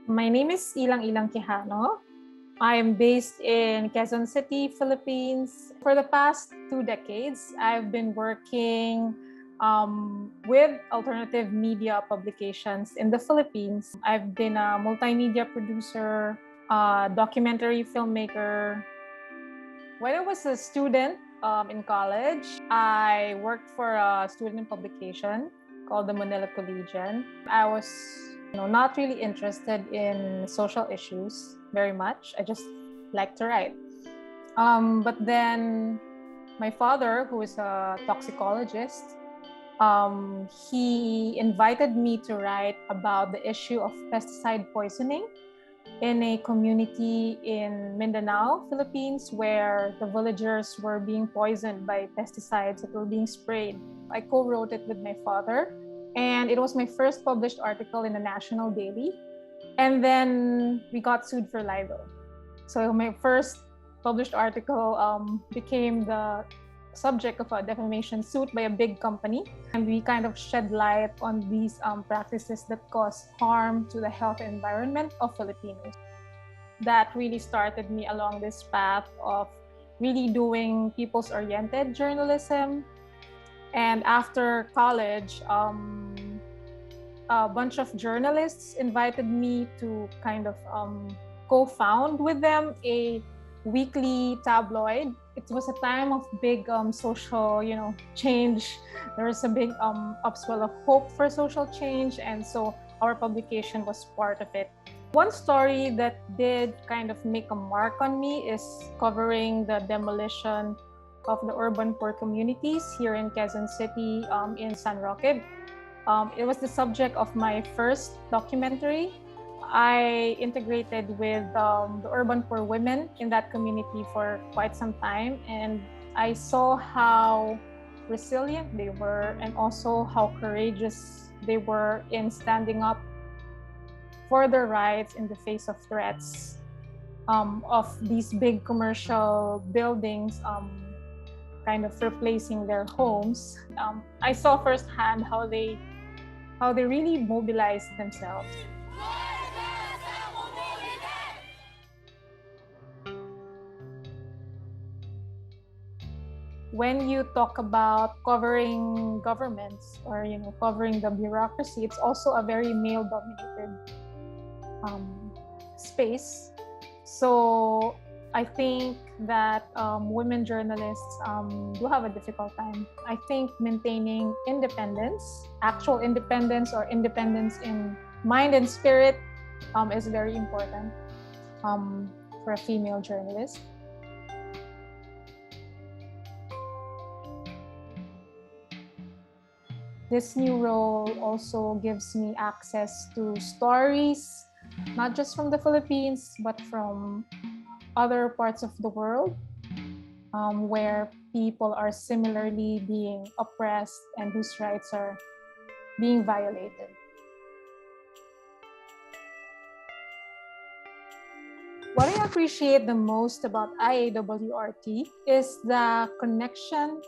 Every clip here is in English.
My name is Ilang-Ilang Quijano. I am based in Quezon City, Philippines. For the past 2 decades, I've been working with alternative media publications in the Philippines. I've been a multimedia producer, a documentary filmmaker. When I was a student in college, I worked for a student publication called the Manila Collegian. I was not really interested in social issues very much. I just like to write. But then my father, who is a toxicologist, he invited me to write about the issue of pesticide poisoning in a community in Mindanao, Philippines, where the villagers were being poisoned by pesticides that were being sprayed. I co-wrote it with my father, and it was my first published article in a national daily. And then we got sued for libel. So my first published article became the subject of a defamation suit by a big company. And we kind of shed light on these practices that cause harm to the health and environment of Filipinos. That really started me along this path of really doing people's-oriented journalism. And after college, a bunch of journalists invited me to kind of co-found with them a weekly tabloid. It was a time of big social, change. There was a big upswell of hope for social change, and so our publication was part of it. One story that did kind of make a mark on me is covering the demolition of the urban poor communities here in Quezon City, in San Roque. It was the subject of my first documentary. I integrated with the urban poor women in that community for quite some time, and I saw how resilient they were and also how courageous they were in standing up for their rights in the face of threats of these big commercial buildings kind of replacing their homes. I saw firsthand how they really mobilized themselves. When you talk about covering governments or covering the bureaucracy, it's also a very male-dominated space. So I think that women journalists do have a difficult time. I think maintaining independence, actual independence or independence in mind and spirit is very important for a female journalist. This new role also gives me access to stories, not just from the Philippines, but from other parts of the world where people are similarly being oppressed and whose rights are being violated. What I appreciate the most about IAWRT is the connection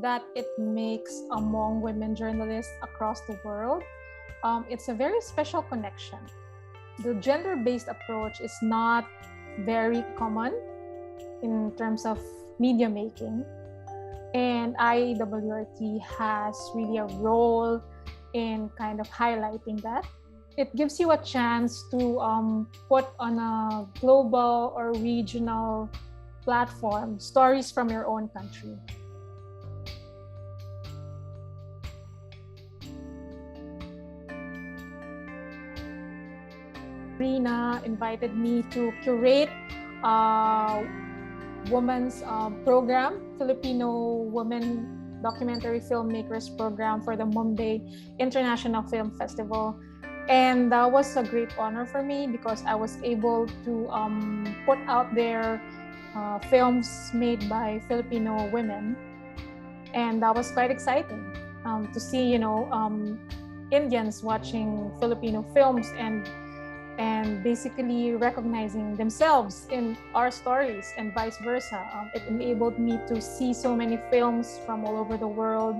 that it makes among women journalists across the world. It's a very special connection. The gender-based approach is not very common in terms of media making, and IAWRT has really a role in kind of highlighting that. It gives you a chance to put on a global or regional platform stories from your own country. Rina invited me to curate a women's program, Filipino Women Documentary Filmmakers Program for the Mumbai International Film Festival. And that was a great honor for me because I was able to put out there films made by Filipino women. And that was quite exciting to see, Indians watching Filipino films and basically recognizing themselves in our stories and vice versa. It enabled me to see so many films from all over the world.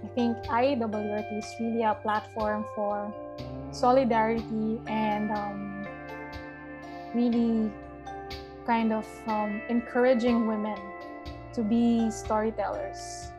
I think IAWRT is really a platform for solidarity and really kind of encouraging women to be storytellers.